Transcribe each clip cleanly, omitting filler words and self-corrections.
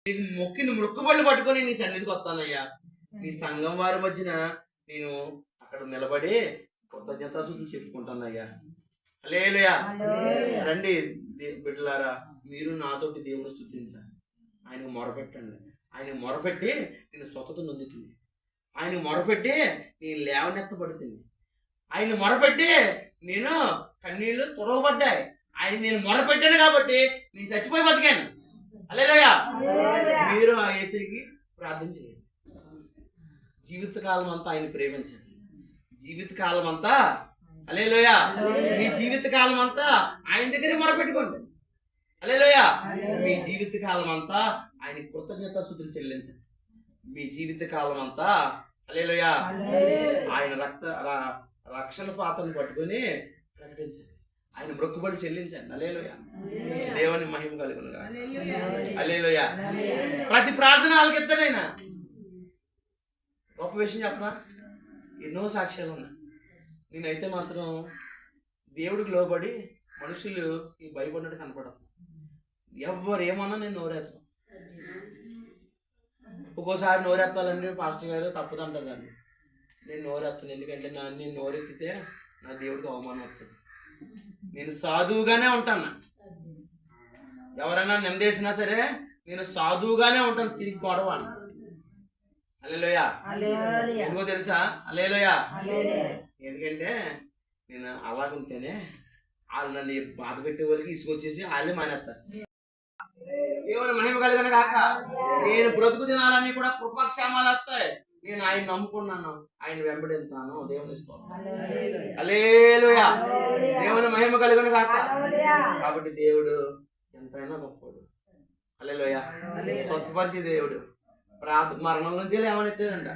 నీకు మొక్కిన మృక్కుబళ్ళు పట్టుకొని నీ సన్నిధికి వస్తానయ్యా. నీ సంఘం వారి మధ్యన నేను అక్కడ నిలబడి కృతజ్ఞతాస్తుతులు చెప్పుకుంటానయ్యా. హల్లెలూయా. రండి బిడ్డలారా, మీరు నాతోటి దేవుని స్తుతించాలి. ఆయన మొరపెట్టండి. ఆయన మొరపెట్టి నేను స్వతత నొందుతుంది. ఆయన మొరపెట్టి నేను లేవనెత్తబడుతుంది. ఆయన మొరపెట్టి నేను కన్నీళ్లు తుడవబడ్డాయి. ఆయన నేను మొరపెట్టాను కాబట్టి నేను చచ్చిపోయి బతికాను. హల్లెలూయా. మీరు ఆ యేసుకి ప్రార్థన చేయండి. జీవితకాలం అంతా ఆయన ప్రేమించండి. జీవితకాలం అంతా హల్లెలూయా. మీ జీవితకాలం అంతా ఆయన దగ్గరే మొరపెట్టుకోండి. హల్లెలూయా. మీ జీవితకాలం అంతా ఆయన కృతజ్ఞతాస్తుతులు చెల్లించండి. మీ జీవితకాలం అంతా హల్లెలూయా ఆయన రక్షణ పాత్రను పట్టుకొని ప్రకటించండి. ఆయన మొక్కుబడి చెల్లించండి. హల్లెలూయా. దేవుని మహిమ కలుగును గాక. హల్లెలూయా. ప్రతి ప్రార్థన ఆలకిస్తాడైనా. గొప్ప విషయం చెప్పనా, ఎన్నో సాక్ష్యాలు ఉన్నాయి. నేనైతే మాత్రం దేవుడికి లోబడి మనుషులు ఈ భయపడినట్టు కనపడదు. ఎవరు ఏమన్నా నేను నోరేస్తాను. ఒక్కోసారి నోరెత్తాలండి పాస్టర్ గారు తప్పదంటారు దాన్ని. నేను నోరెత్తాను. ఎందుకంటే నేను నోరెత్తితే నా దేవుడికి అవమానం వస్తుంది. నేను సాధువుగానే ఉంటాను. ఎవరైనా నిందేసినా సరే నేను సాధువుగానే ఉంటాను. తిరిగి గొడవ. హల్లెలూయా. ఎందుకో తెలుసా? హల్లెలూయా. ఎందుకంటే నేను అలాగుంటేనే వాళ్ళు నన్ను బాధ పెట్టే వాళ్ళకి ఇసుకొచ్చేసి వాళ్ళే మానేస్తారు. దేవుని మహిమ కలిగిన కాక నేను బ్రతుకు దినాలన్నీ కూడా కృపాక్షేమాలు వస్తాయి. నేను ఆయన నమ్ముకున్నాను, ఆయన వెంబడిస్తాను. దేవుని స్తోత్రం. హల్లెలూయా. దేవుని మహిమ కలిగిన కాక. కాబట్టి దేవుడు ఎంతైనా గొప్పవాడు. హల్లెలూయా. స్వస్థపరిచే దేవుడు. మరణం నుంచి ఏమనెత్తారంట.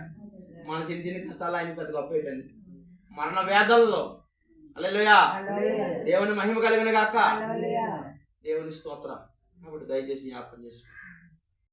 మన చిన్న చిన్న కష్టాలు ఆయన పెద్ద గొప్ప ఏంటండి. మరణ వేదల్లో హల్లెలూయా. దేవుని మహిమ కలిగిన కాక. దేవుని స్తోత్రం. కాబట్టి దయచేసి జ్ఞాపకం చేసుకోండి.